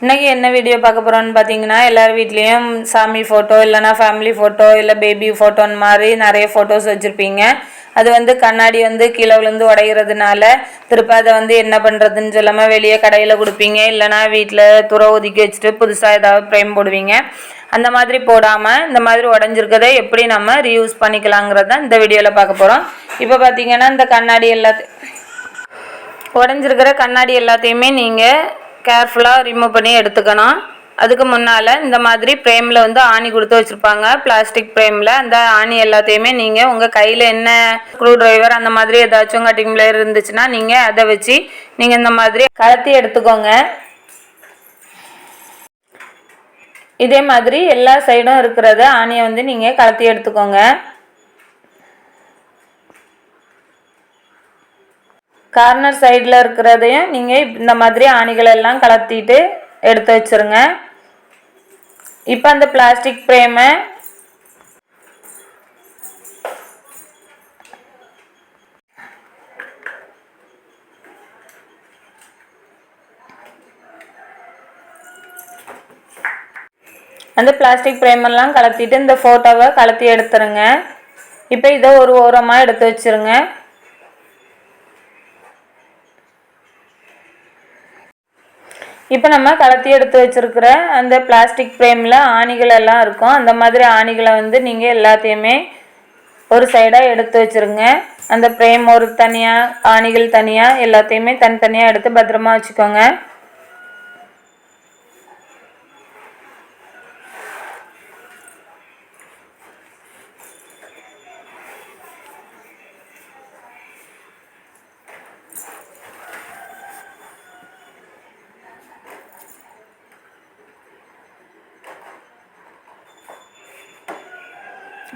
இன்றைக்கி என்ன வீடியோ பார்க்க போகிறோன்னு பார்த்தீங்கன்னா, எல்லார் வீட்லேயும் சாமி ஃபோட்டோ இல்லைனா ஃபேமிலி ஃபோட்டோ இல்லை பேபி ஃபோட்டோன்னு மாதிரி நிறைய ஃபோட்டோஸ் வச்சுருப்பீங்க. அது வந்து கண்ணாடி வந்து கீழே விழுந்து உடைகிறதுனால திருப்ப அதை வந்து என்ன பண்ணுறதுன்னு சொல்லாமல் வெளியே கடையில் கொடுப்பீங்க. இல்லைனா வீட்டில் துறை ஒதுக்கி வச்சுட்டு புதுசாக ஏதாவது ஃப்ரேம் போடுவீங்க. அந்த மாதிரி போடாமல் இந்த மாதிரி உடஞ்சிருக்கதை எப்படி நம்ம ரீயூஸ் பண்ணிக்கலாங்கிறத இந்த வீடியோவில் பார்க்க போகிறோம். இப்போ பார்த்தீங்கன்னா இந்த கண்ணாடி உடஞ்சிருக்கிற கண்ணாடி எல்லாத்தையுமே நீங்கள் கேர்ஃபுல்லாக ரிமூவ் பண்ணி எடுத்துக்கணும். அதுக்கு முன்னால் இந்த மாதிரி ஃப்ரேமில் வந்து ஆணி கொடுத்து வச்சுருப்பாங்க, பிளாஸ்டிக் ஃப்ரேமில். அந்த ஆணி எல்லாத்தையுமே நீங்கள் உங்கள் கையில் என்ன ஸ்க்ரூ ட்ரைவர் அந்த மாதிரி ஏதாச்சும் கட்டிங் பிளேயர் இருந்துச்சுன்னா நீங்கள் அதை வச்சு நீங்கள் இந்த மாதிரி கலத்தி எடுத்துக்கோங்க. இதே மாதிரி எல்லா சைடும் இருக்கிறத ஆணியை வந்து நீங்கள் கலத்தி எடுத்துக்கோங்க. கார்னர் சைடில் இருக்கிறதையும் நீங்கள் இந்த மாதிரி ஆணிகள் எல்லாம் கலத்திட்டு எடுத்து வச்சுருங்க. இப்போ அந்த பிளாஸ்டிக் ஃப்ரேமை அந்த பிளாஸ்டிக் ஃப்ரேமெல்லாம் கலத்திட்டு இந்த ஃபோட்டோவை கலத்தி எடுத்துருங்க. இப்போ இதை ஒரு ஓரமாக எடுத்து வச்சுருங்க. இப்போ நம்ம கலத்தி எடுத்து வச்சுருக்கிற அந்த பிளாஸ்டிக் ஃப்ரேமில் ஆணிகள் எல்லாம் இருக்கும். அந்த மாதிரி ஆணிகளை வந்து நீங்கள் எல்லாத்தையுமே ஒரு சைடாக எடுத்து வச்சுருங்க. அந்த ஃப்ரேம் ஒரு தனியாக, ஆணிகள் தனியாக, எல்லாத்தையுமே தனித்தனியாக எடுத்து பத்திரமா வச்சுக்கோங்க.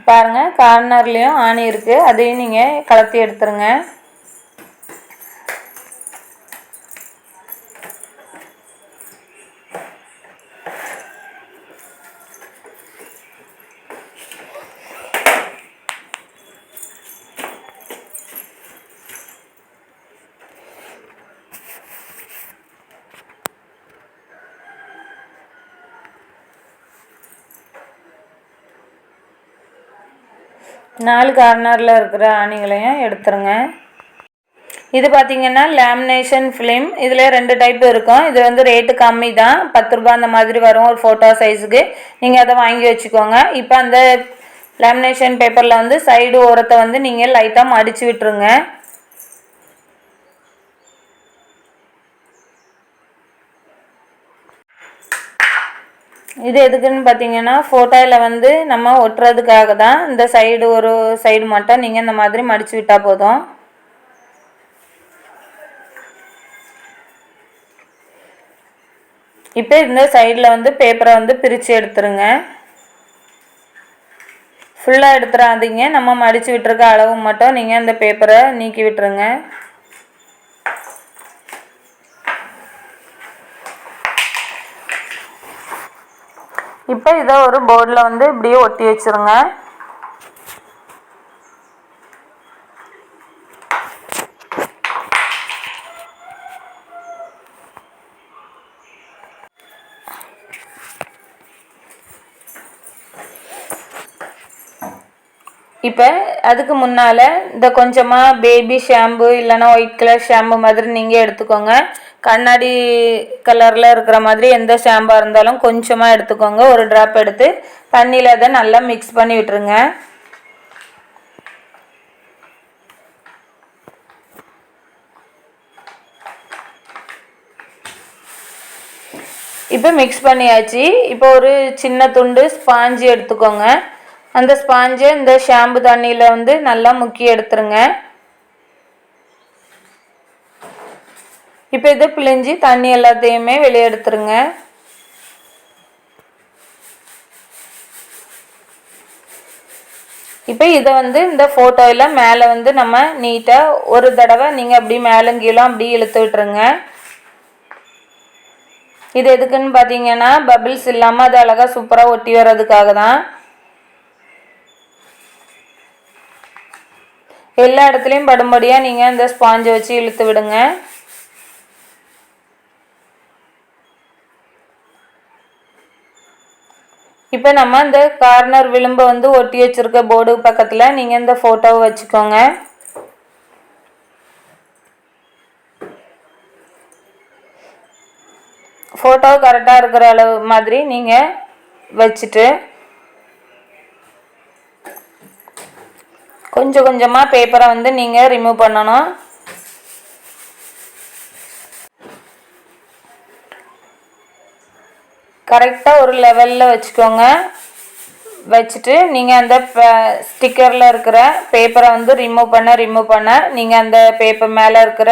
பாருங்கள், கார்னர்லேயும் ஆணி இருக்குது, அதையும் நீங்கள் கலத்தி எடுத்துருங்க. நாலு கார்னரில் இருக்கிற ஆணிகளையும் எடுத்துருங்க. இது பார்த்திங்கன்னா லேமினேஷன் ஃபிலிம். இதில் 2 டைப் இருக்கும். இது வந்து ரேட்டு கம்மி தான், 10 ரூபா அந்த மாதிரி வரும் ஒரு ஃபோட்டோ சைஸுக்கு. நீங்கள் அதை வாங்கி வச்சுக்கோங்க. இப்போ அந்த லேமினேஷன் பேப்பரில் வந்து சைடு ஓரத்தை வந்து நீங்கள் லைட்டாக மடித்து விட்டுருங்க. இது எதுக்குன்னு பார்த்தீங்கன்னா, ஃபோட்டோவில் வந்து நம்ம ஒட்டுறதுக்காக தான். இந்த சைடு ஒரு சைடு மட்டும் நீங்கள் இந்த மாதிரி மடித்து விட்டால் போதும். இப்போ இந்த சைடில் வந்து பேப்பரை வந்து பிரித்து எடுத்துருங்க. ஃபுல்லாக எடுத்துடாதீங்க, நம்ம மடித்து விட்டுருக்க அளவு மட்டும் நீங்கள் இந்த பேப்பரை நீக்கி விட்டுருங்க. இப்போ இதை ஒரு போர்டில் வந்து இப்படியே ஒட்டி வச்சுருங்க. இப்போ அதுக்கு முன்னால் இந்த கொஞ்சமாக பேபி ஷாம்பு இல்லைனா ஒயிட் கலர் ஷாம்பு மாதிரி நீங்கள் எடுத்துக்கோங்க. கண்ணாடி கலரில் இருக்கிற மாதிரி எந்த ஷாம்பாக இருந்தாலும் கொஞ்சமாக எடுத்துக்கோங்க. ஒரு ட்ராப் எடுத்து தண்ணியில் அதை நல்லா மிக்ஸ் பண்ணி விட்டுருங்க. இப்போ மிக்ஸ் பண்ணியாச்சு. இப்போ ஒரு சின்ன துண்டு ஸ்பாஞ்சு எடுத்துக்கோங்க. அந்த ஸ்பாஞ்சை இந்த ஷாம்பு தண்ணியில் வந்து நல்லா முக்கி எடுத்துருங்க. இப்போ இதை பிழிஞ்சு தண்ணி எல்லாத்தையுமே வெளியே எடுத்துருங்க. இப்போ இதை வந்து இந்த ஃபோட்டோவில் மேலே வந்து நம்ம நீட்டாக ஒரு தடவை நீங்கள் அப்படி மேலும் கீழும் அப்படி இழுத்து விட்டுருங்க. இது எதுக்குன்னு பார்த்தீங்கன்னா, பபிள்ஸ் இல்லாமல் அது அழகாக சூப்பராக ஒட்டி வர்றதுக்காக தான். எல்லா இடத்துலையும் படும்படியாக நீங்கள் இந்த ஸ்பாஞ்சை வச்சு இழுத்து விடுங்க. இப்போ நம்ம இந்த கார்னர் விளிம்பை வந்து ஒட்டி வச்சுருக்க போர்டு பக்கத்தில் நீங்கள் இந்த ஃபோட்டோவை வச்சுக்கோங்க. ஃபோட்டோ கரெக்டாக இருக்கிற அளவு மாதிரி நீங்கள் வச்சுட்டு கொஞ்சம் கொஞ்சமாக பேப்பரை வந்து நீங்கள் ரிமூவ் பண்ணணும். கரெக்டாக ஒரு லெவலில் வச்சுக்கோங்க. வச்சுட்டு நீங்கள் அந்த ஸ்டிக்கரில் இருக்கிற பேப்பரை வந்து ரிமூவ் பண்ண நீங்கள் அந்த பேப்பர் மேலே இருக்கிற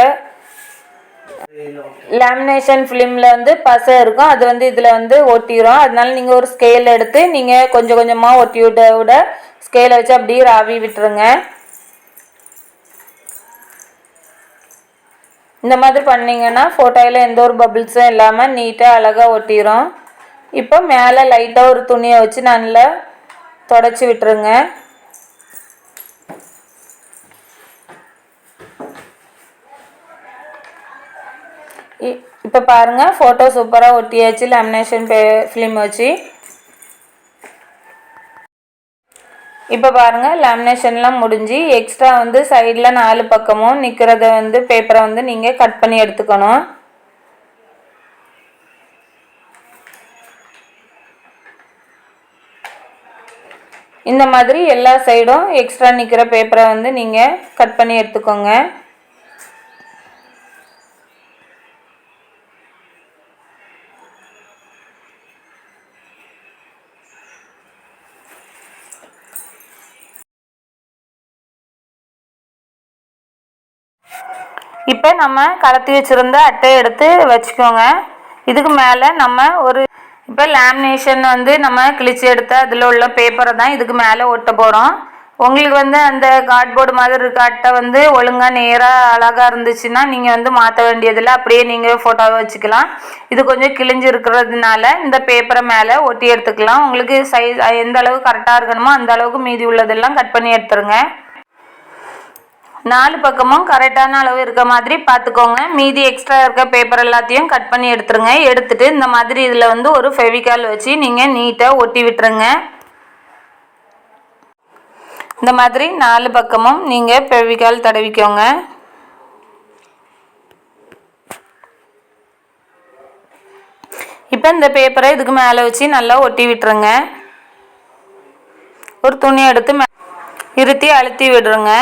லேமினேஷன் ஃபிலிமில் வந்து பசை இருக்கும், அது வந்து இதில் வந்து ஒட்டிடும். அதனால நீங்கள் ஒரு ஸ்கேல் எடுத்து நீங்கள் கொஞ்சம் கொஞ்சமாக ஒட்டி விட ஸ்கேலை வச்சு அப்படியே ராவி விட்டுருங்க. இந்த மாதிரி பண்ணிங்கன்னா ஃபோட்டோவில் எந்த ஒரு பபிள்ஸும் இல்லாமல் நீட்டாக அழகாக ஒட்டிடும். இப்போ மேலே லைட்டாக ஒரு துணியை வச்சு நல்லா தொடச்சி விட்டுருங்க. இப்போ பாருங்கள், ஃபோட்டோ சூப்பராக ஒட்டியாச்சு லேமினேஷன் ஃபிலிம் வச்சு. இப்போ பாருங்கள், லேமினேஷன்லாம் முடிஞ்சு எக்ஸ்ட்ரா வந்து சைடில் 4 பக்கமும் நிற்கிறத வந்து பேப்பரை வந்து நீங்கள் கட் பண்ணி எடுத்துக்கணும். இந்த மாதிரி எல்லா சைடும் எக்ஸ்ட்ரா நிற்கிற பேப்பரை வந்து நீங்கள் கட் பண்ணி எடுத்துக்கோங்க. இப்போ நம்ம கலத்தி வச்சுருந்த அட்டையை எடுத்து வச்சுக்கோங்க. இதுக்கு மேலே நம்ம இப்போ லேமினேஷன் வந்து நம்ம கிழிச்சு எடுத்து அதில் உள்ள பேப்பரை தான் இதுக்கு மேலே ஒட்ட போகிறோம். உங்களுக்கு வந்து அந்த கார்ட்போர்டு மாதிரி இருக்க அட்டை வந்து ஒழுங்காக நேராக அழகாக இருந்துச்சுன்னா நீங்கள் வந்து மாற்ற வேண்டியதில்லை, அப்படியே நீங்கள் ஃபோட்டோவை வச்சுக்கலாம். இது கொஞ்சம் கிழிஞ்சு இருக்கிறதுனால இந்த பேப்பரை மேலே ஒட்டி எடுத்துக்கலாம். உங்களுக்கு சைஸ் எந்த அளவுக்கு கரெக்டாக இருக்கணுமோ அந்த அளவுக்கு மீதி உள்ளதெல்லாம் கட் பண்ணி எடுத்துருங்க. 4 பக்கமும் கரெக்டான அளவு இருக்க மாதிரி பார்த்துக்கோங்க. மீதி எக்ஸ்ட்ரா இருக்க பேப்பர் எல்லாத்தையும் கட் பண்ணி எடுத்துருங்க. எடுத்துட்டு இந்த மாதிரி இதில் வந்து ஒரு ஃபெவிகால் வச்சு நீங்கள் நீட்டாக ஒட்டி விட்டுருங்க. இந்த மாதிரி 4 பக்கமும் நீங்கள் ஃபெவிகால் தடவிக்கோங்க. இப்போ இந்த பேப்பரை இதுக்கு மேலே வச்சு நல்லா ஒட்டி விட்டுருங்க. ஒரு துணி எடுத்து இருத்தி அழுத்தி விடுறோங்க.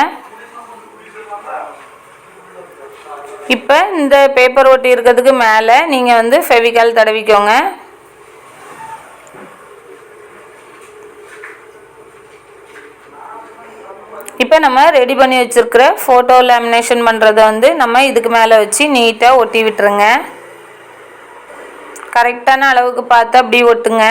இப்போ இந்த பேப்பர் ஒட்டி இருக்கிறதுக்கு மேலே நீங்கள் வந்து ஃபெவிகால் தடவிக்கோங்க. இப்போ நம்ம ரெடி பண்ணி வச்சுருக்கிற ஃபோட்டோ லேமினேஷன் பண்ணுறதை வந்து நம்ம இதுக்கு மேலே வச்சு நீட்டாக ஒட்டி விட்டுருங்க. கரெக்டான அளவுக்கு பார்த்து அப்படி ஒட்டுங்க.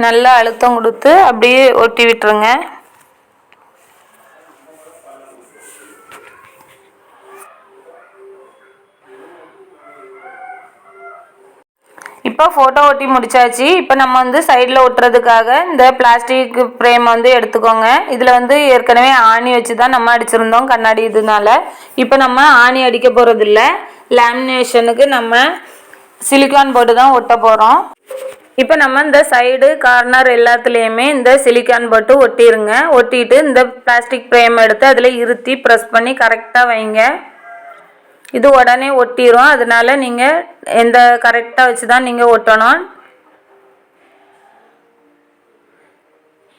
நல்லா அழுத்தம் கொடுத்து அப்படியே ஒட்டி விட்டுருங்க. இப்போ ஃபோட்டோ ஒட்டி முடிச்சாச்சு. இப்போ நம்ம வந்து சைடில் ஒட்டுறதுக்காக இந்த பிளாஸ்டிக் ஃப்ரேம் வந்து எடுத்துக்கோங்க. இதில் வந்து ஏற்கனவே ஆணி வச்சு தான் நம்ம அடிச்சிருந்தோம் கண்ணாடி இதனால. இப்போ நம்ம ஆணி அடிக்க போகிறதில்ல, லேமினேஷனுக்கு நம்ம சிலிக்கான் போர்டு தான் ஒட்ட போகிறோம். இப்போ நம்ம இந்த சைடு கார்னர் எல்லாத்துலேயுமே இந்த சிலிக்கான் போட்டு ஒட்டிடுங்க. ஒட்டிட்டு இந்த பிளாஸ்டிக் ஃப்ரேம் எடுத்து அதில் இருத்தி ப்ரெஸ் பண்ணி கரெக்டாக வைங்க. இது உடனே ஒட்டிடும், அதனால நீங்கள் எந்த கரெக்டாக வச்சு தான் நீங்கள் ஒட்டணும்.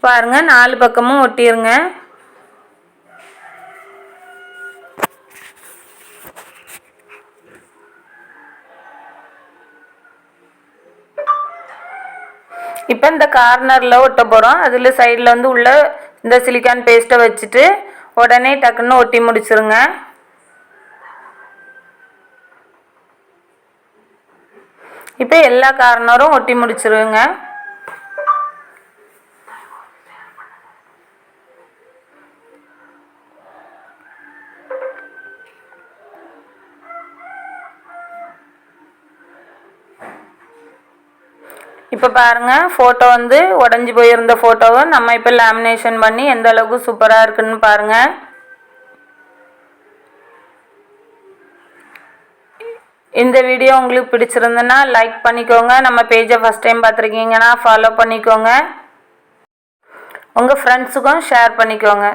பாருங்கள், 4 பக்கமும் ஒட்டிடுங்க. இப்போ இந்த கார்னரில் ஒட்ட போகிறோம். அதில் சைடில் வந்து உள்ள இந்த சிலிக்கான் பேஸ்ட்டை வச்சுட்டு உடனே டக்குன்னு ஒட்டி முடிச்சிருங்க. இப்போ எல்லா கார்னரும் ஒட்டி முடிச்சிருங்க. இப்போ பாருங்கள், ஃபோட்டோ வந்து உடஞ்சி போயிருந்த ஃபோட்டோவை நம்ம இப்போ லேமினேஷன் பண்ணி எந்த அளவுக்கு சூப்பராக இருக்குன்னு பாருங்கள். இந்த வீடியோ உங்களுக்கு பிடிச்சிருந்துன்னா லைக் பண்ணிக்கோங்க. நம்ம பேஜை ஃபஸ்ட் டைம் பார்த்துருக்கீங்கன்னா ஃபாலோ பண்ணிக்கோங்க. உங்கள் ஃப்ரெண்ட்ஸுக்கும் ஷேர் பண்ணிக்கோங்க.